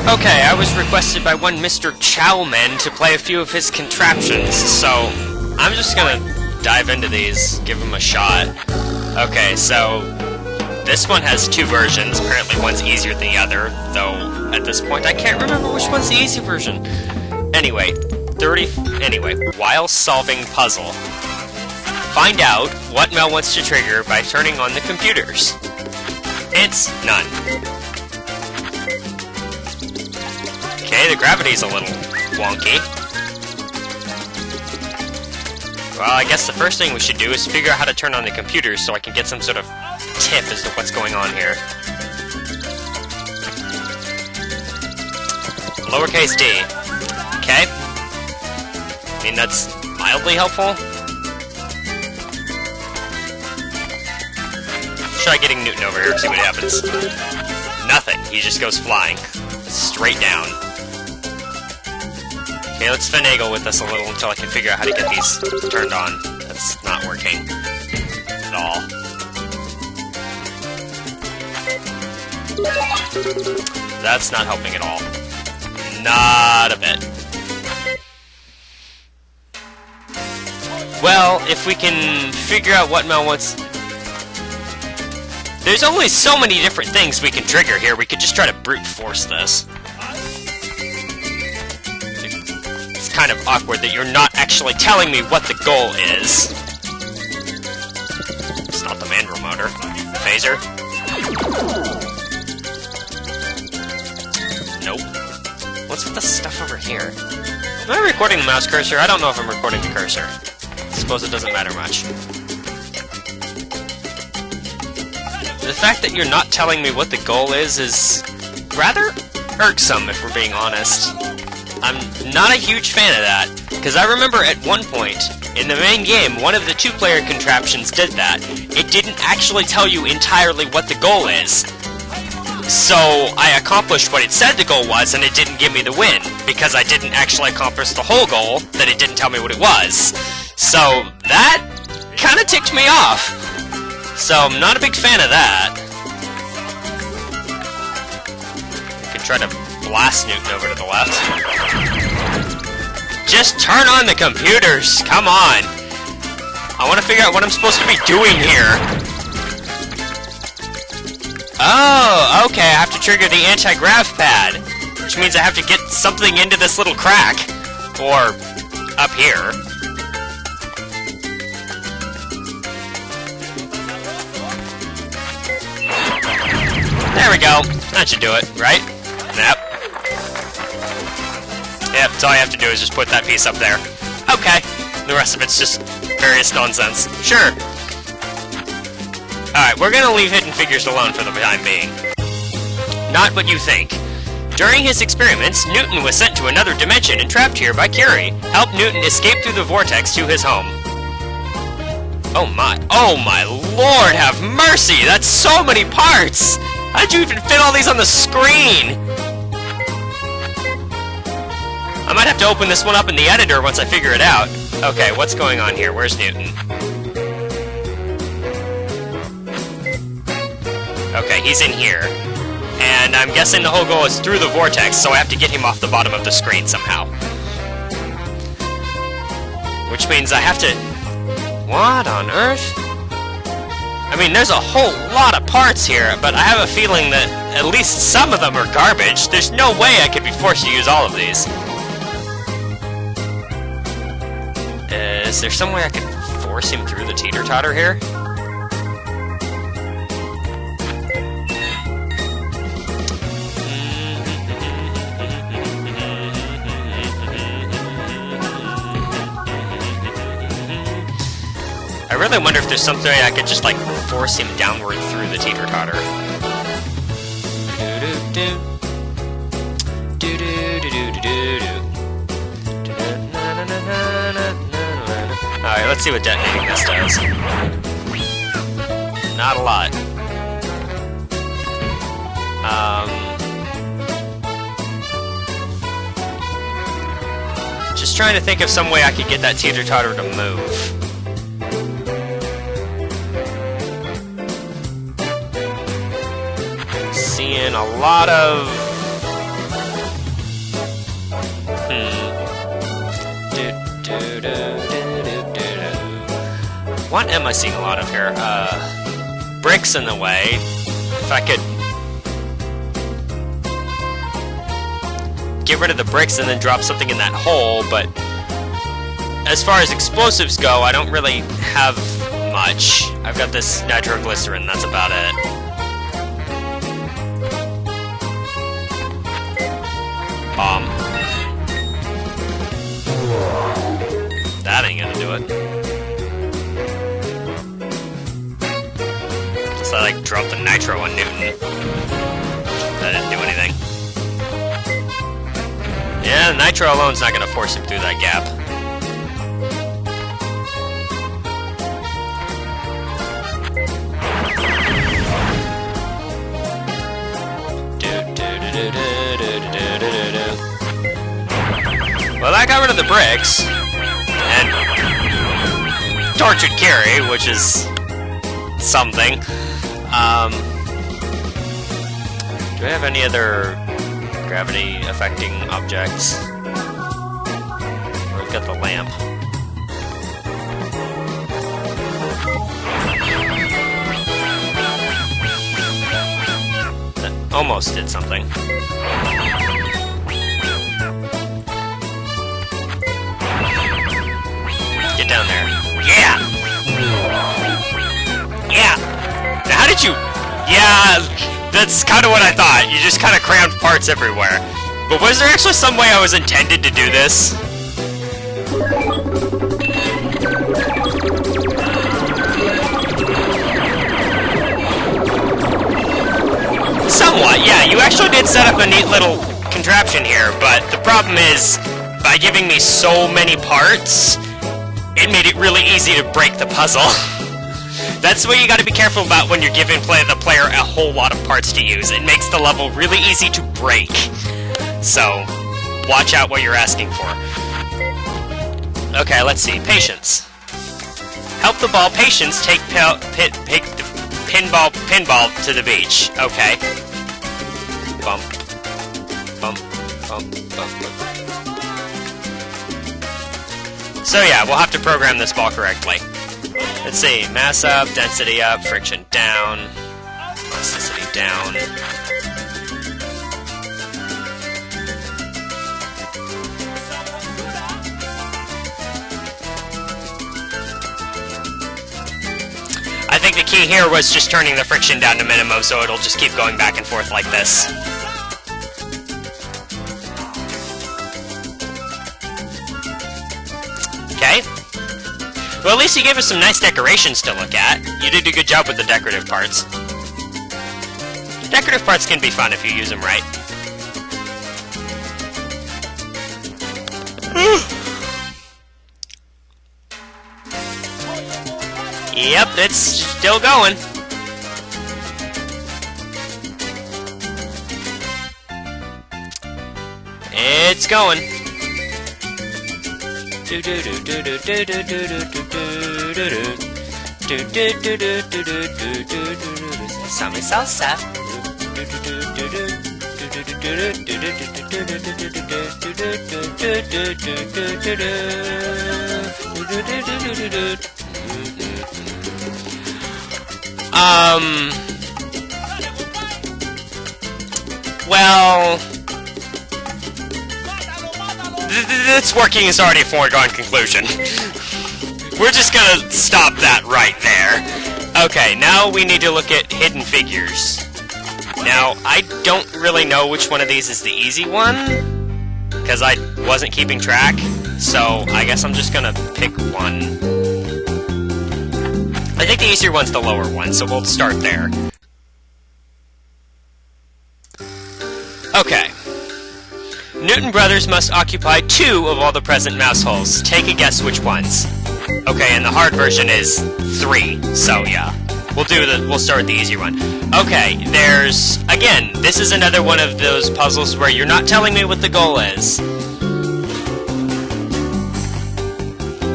Okay, I was requested by one MrChaomen to play a few of his contraptions, so I'm just gonna dive into these, give them a shot. Okay, so this one has two versions. Apparently one's easier than the other, though at this point I can't remember which one's the easy version. Anyway, while solving puzzle, find out what Mel wants to trigger by turning on the computers. It's none. Okay, the gravity's a little wonky. Well, I guess the first thing we should do is figure out how to turn on the computers so I can get some sort of tip as to what's going on here. Lowercase d. Okay. I mean, that's mildly helpful. Try getting Newton over here and see what happens. Nothing. He just goes flying. Straight down. Okay, let's finagle with this a little until I can figure out how to get these turned on. That's not working at all. That's not helping at all. Not a bit. Well, if we can figure out what Mel wants... There's only so many different things we can trigger here. We could just try to brute force this. It's kind of awkward that you're not actually telling me what the goal is. It's not the mandrel motor. Phaser. Nope. What's with the stuff over here? Am I recording the mouse cursor? I don't know if I'm recording the cursor. I suppose it doesn't matter much. The fact that you're not telling me what the goal is rather irksome, if we're being honest. I'm not a huge fan of that, because I remember at one point, in the main game, one of the two-player contraptions did that. It didn't actually tell you entirely what the goal is. So, I accomplished what it said the goal was, and it didn't give me the win, because I didn't actually accomplish the whole goal, that it didn't tell me what it was. So, that kinda ticked me off. So, I'm not a big fan of that. I could try to blast Newton over to the left. Just turn on the computers! Come on! I want to figure out what I'm supposed to be doing here. Oh, okay, I have to trigger the anti-grav pad. Which means I have to get something into this little crack. Or up here. There we go. That should do it, right? Yep. Yep, so all I have to do is just put that piece up there. Okay. The rest of it's just various nonsense. Sure. Alright, we're gonna leave Hidden Figures alone for the time being. Not what you think. During his experiments, Newton was sent to another dimension and trapped here by Curie. Help Newton escape through the vortex to his home. Oh my lord, have mercy! That's so many parts! How did you even fit all these on the screen? I might have to open this one up in the editor once I figure it out. Okay, what's going on here? Where's Newton? Okay, he's in here. And I'm guessing the whole goal is through the vortex, so I have to get him off the bottom of the screen somehow. Which means I have to... What on earth? I mean, there's a whole lot of parts here, but I have a feeling that at least some of them are garbage. There's no way I could be forced to use all of these. Is there some way I could force him through the teeter-totter here? I really wonder if there's some way I could just, like, force him downward through the teeter-totter. Alright, let's see what detonating this does. Not a lot. Just trying to think of some way I could get that teeter-totter to move. Seeing a lot of What am I seeing a lot of here? Bricks in the way. If I could get rid of the bricks and then drop something in that hole, but as far as explosives go, I don't really have much. I've got this nitroglycerin, that's about it. Bomb. That ain't gonna do it. So I like dropped the nitro on Newton. That didn't do anything. Yeah, the nitro alone's not gonna force him through that gap. Well, that got rid of the bricks. And tortured Carry, which is something. Do I have any other gravity affecting objects? We've got the lamp. That almost did something. Get down there. Yeah! Yeah! Now how did you... Yeah, that's kind of what I thought. You just kind of crammed parts everywhere. But was there actually some way I was intended to do this? Somewhat, yeah. You actually did set up a neat little contraption here, but the problem is, by giving me so many parts, it made it really easy to break the puzzle. That's what you gotta be careful about when you're giving the player a whole lot of parts to use. It makes the level really easy to break. So, watch out what you're asking for. Okay, let's see. Patience. Help the ball Patience take pinball to the beach. Okay. Bump. Bump. Bump. Bump. Bump. So yeah, we'll have to program this ball correctly. Let's see, mass up, density up, friction down, elasticity down. I think the key here was just turning the friction down to minimum so it'll just keep going back and forth like this. Okay. Well, at least you gave us some nice decorations to look at. You did a good job with the decorative parts. Decorative parts can be fun if you use them right. Yep, it's still going. It's going. Some salsa. Well, this working is already a foregone conclusion. We're just gonna stop that right there. Okay, now we need to look at hidden figures. Now, I don't really know which one of these is the easy one, because I wasn't keeping track, so I guess I'm just gonna pick one. I think the easier one's the lower one, so we'll start there. Okay. Newton Brothers must occupy 2 of all the present mouse holes. Take a guess which ones. Okay, and the hard version is 3, so yeah. We'll start with the easier one. Okay, there's... Again, this is another one of those puzzles where you're not telling me what the goal is.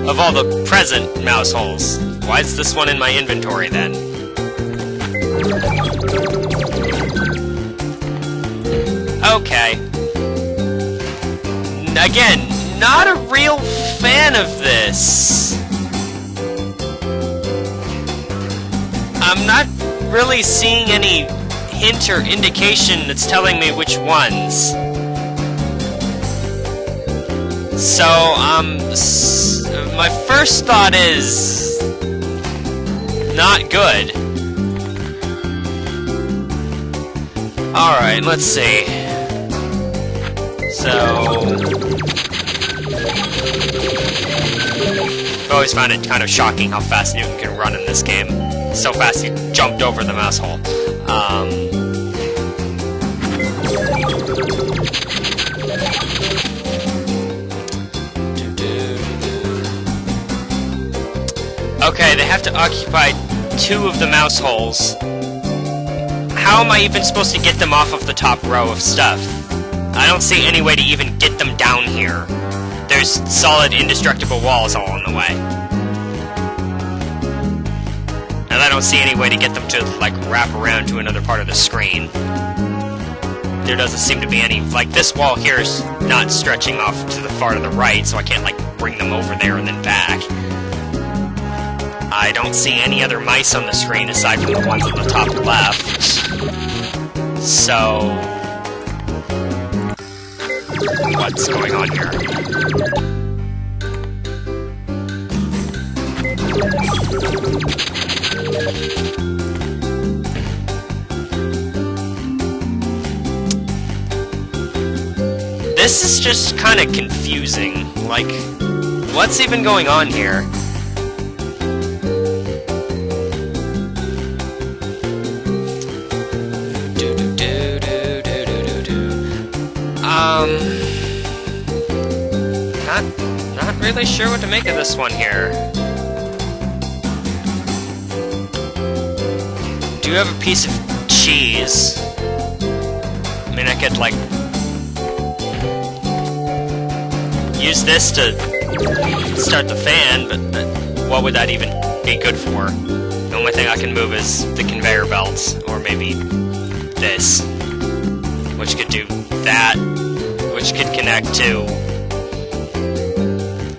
Of all the present mouse holes. Why is this one in my inventory, then? Okay. Again, not a real fan of this. I'm not really seeing any hint or indication that's telling me which ones. So, my first thought is not good. Alright, let's see. So, I've always found it kind of shocking how fast Newton can run in this game. So fast he jumped over the mouse hole. Okay, they have to occupy 2 of the mouse holes. How am I even supposed to get them off of the top row of stuff? I don't see any way to even get them down here. There's solid, indestructible walls all in the way. And I don't see any way to get them to, like, wrap around to another part of the screen. There doesn't seem to be any... Like, this wall here is not stretching off to the far to the right, so I can't, like, bring them over there and then back. I don't see any other mice on the screen aside from the ones on the top left. So... what's going on here? This is just kind of confusing. Like, what's even going on here? Not really sure what to make of this one here. Do you have a piece of cheese? I mean, I could, like, use this to start the fan, but what would that even be good for? The only thing I can move is the conveyor belt, or maybe this, which could do that, which could connect to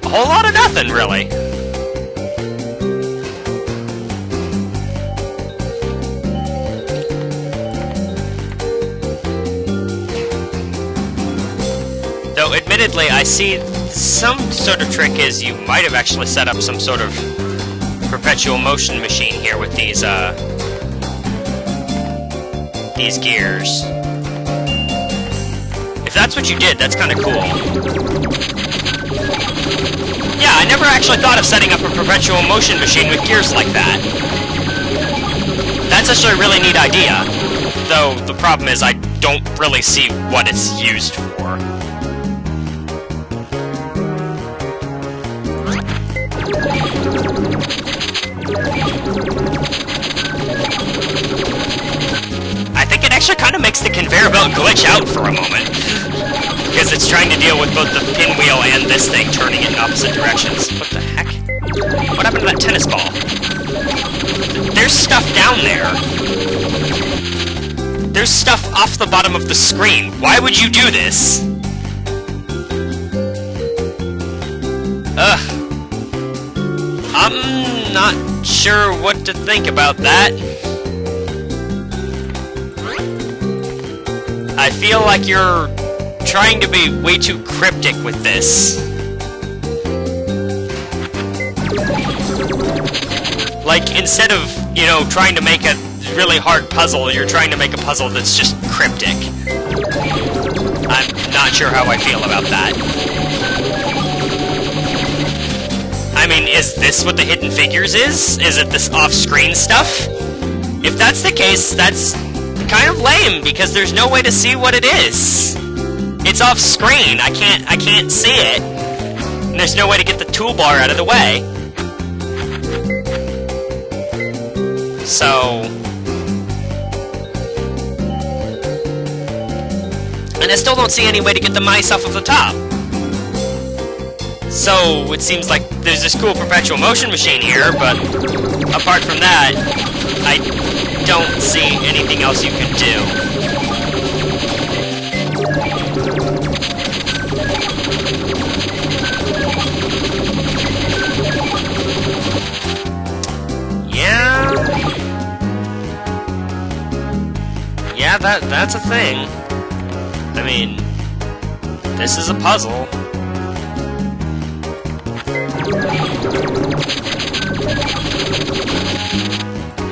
a whole lot of nothing, really. Though, admittedly, I see some sort of trick is you might have actually set up some sort of perpetual motion machine here with these gears. If that's what you did, that's kind of cool. Yeah, I never actually thought of setting up a perpetual motion machine with gears like that. That's actually a really neat idea. Though, the problem is I don't really see what it's used for. I think it actually kind of makes the conveyor belt glitch out for a moment. Because it's trying to deal with both the pinwheel and this thing turning in opposite directions. What the heck? What happened to that tennis ball? There's stuff down there. There's stuff off the bottom of the screen. Why would you do this? Ugh. I'm not sure what to think about that. I feel like you're trying to be way too cryptic with this. Like, instead of, you know, trying to make a really hard puzzle, you're trying to make a puzzle that's just cryptic. I'm not sure how I feel about that. I mean, is this what the Hidden Figures is? Is it this off-screen stuff? If that's the case, that's kind of lame, because there's no way to see what it is. It's off-screen. I can't see it. And there's no way to get the toolbar out of the way. So... and I still don't see any way to get the mice off of the top. So, it seems like there's this cool perpetual motion machine here, but apart from that, I don't see anything else you can do. Yeah... that's a thing. I mean, this is a puzzle.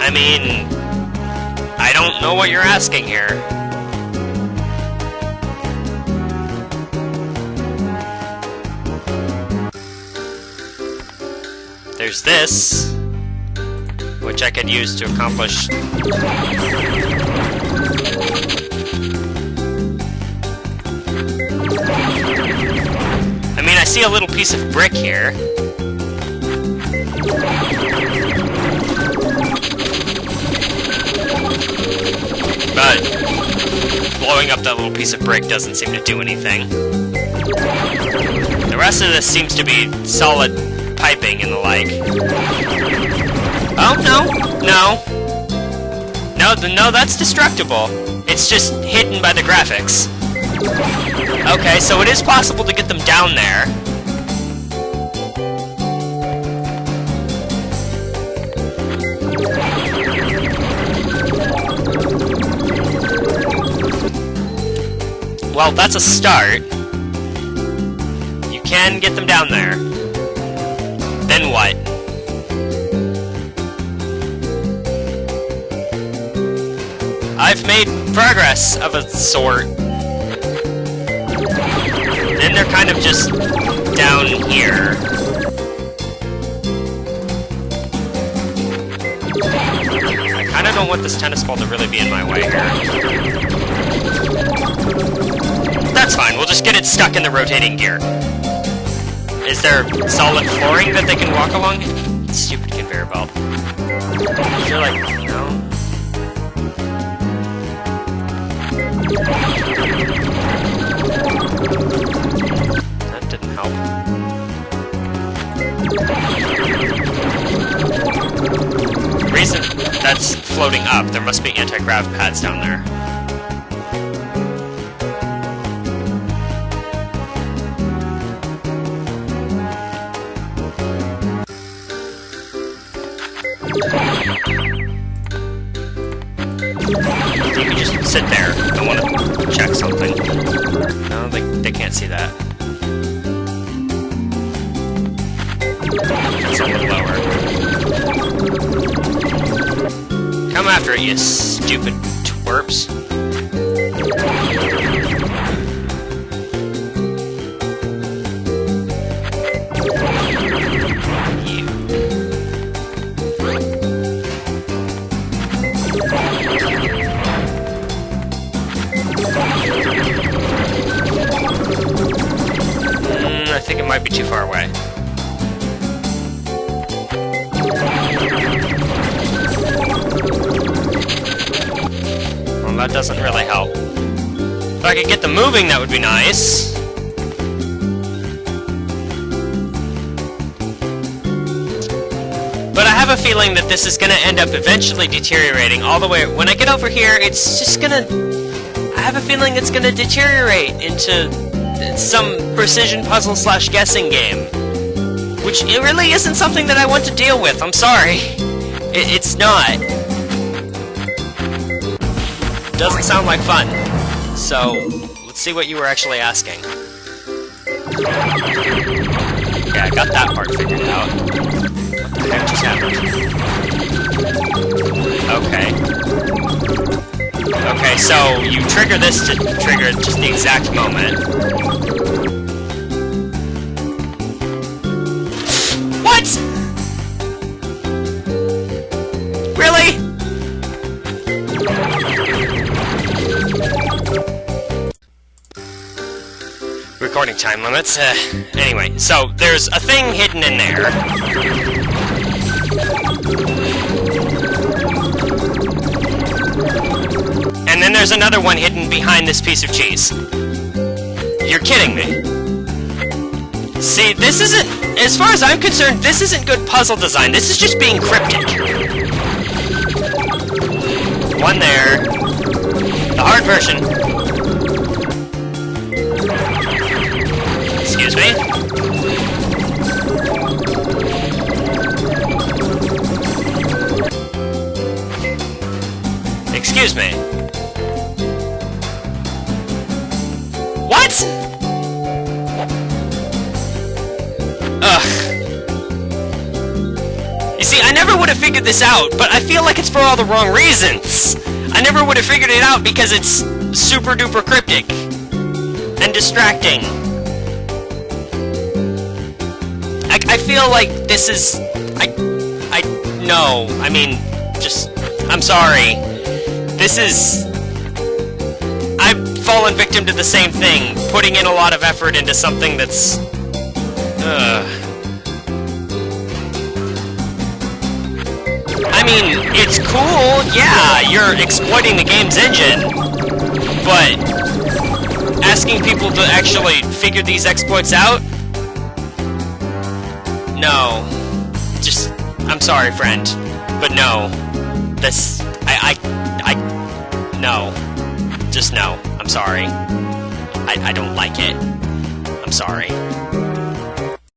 I mean, I don't know what you're asking here. There's this, which I could use to accomplish... I mean, I see a little piece of brick here. But blowing up that little piece of brick doesn't seem to do anything. The rest of this seems to be solid piping and the like. Oh, no, that's destructible. It's just hidden by the graphics. Okay, so it is possible to get them down there. Well, that's a start. You can get them down there. Then what? I've made progress of a sort. Then they're kind of just down here. I kind of don't want this tennis ball to really be in my way here. That's fine, we'll just get it stuck in the rotating gear. Is there solid flooring that they can walk along? Stupid conveyor belt. Is there like, no? That didn't help. Reason that's floating up, there must be anti-grav pads down there. You can just sit there. I want to check something. No, they can't see that. That's a little lower. Come after it, you stupid twerps. I think it might be too far away. Well, that doesn't really help. If I could get them moving, that would be nice. But I have a feeling that this is going to end up eventually deteriorating all the way... When I get over here, it's just going to... I have a feeling it's going to deteriorate into... some precision puzzle / guessing game. Which it really isn't something that I want to deal with, I'm sorry. It's not. Doesn't sound like fun. So, let's see what you were actually asking. Yeah, I got that part figured out. What the heck just happened? Okay. Okay, so you trigger this to trigger just the exact moment. What?! Really?! Recording time limits. Anyway, so there's a thing hidden in there. And then there's another one hidden behind this piece of cheese. You're kidding me. See, this isn't... As far as I'm concerned, this isn't good puzzle design. This is just being cryptic. One there. The hard version. Excuse me. Excuse me. never would have figured this out, but I feel like it's for all the wrong reasons. I never would have figured it out because it's super duper cryptic and distracting. I feel like this is... No, I mean, just... I'm sorry. This is... I've fallen victim to the same thing, putting in a lot of effort into something that's... I mean, it's cool, yeah, you're exploiting the game's engine, but asking people to actually figure these exploits out? No. Just, I'm sorry, friend, but no. This, no. Just no. I'm sorry. I don't like it. I'm sorry.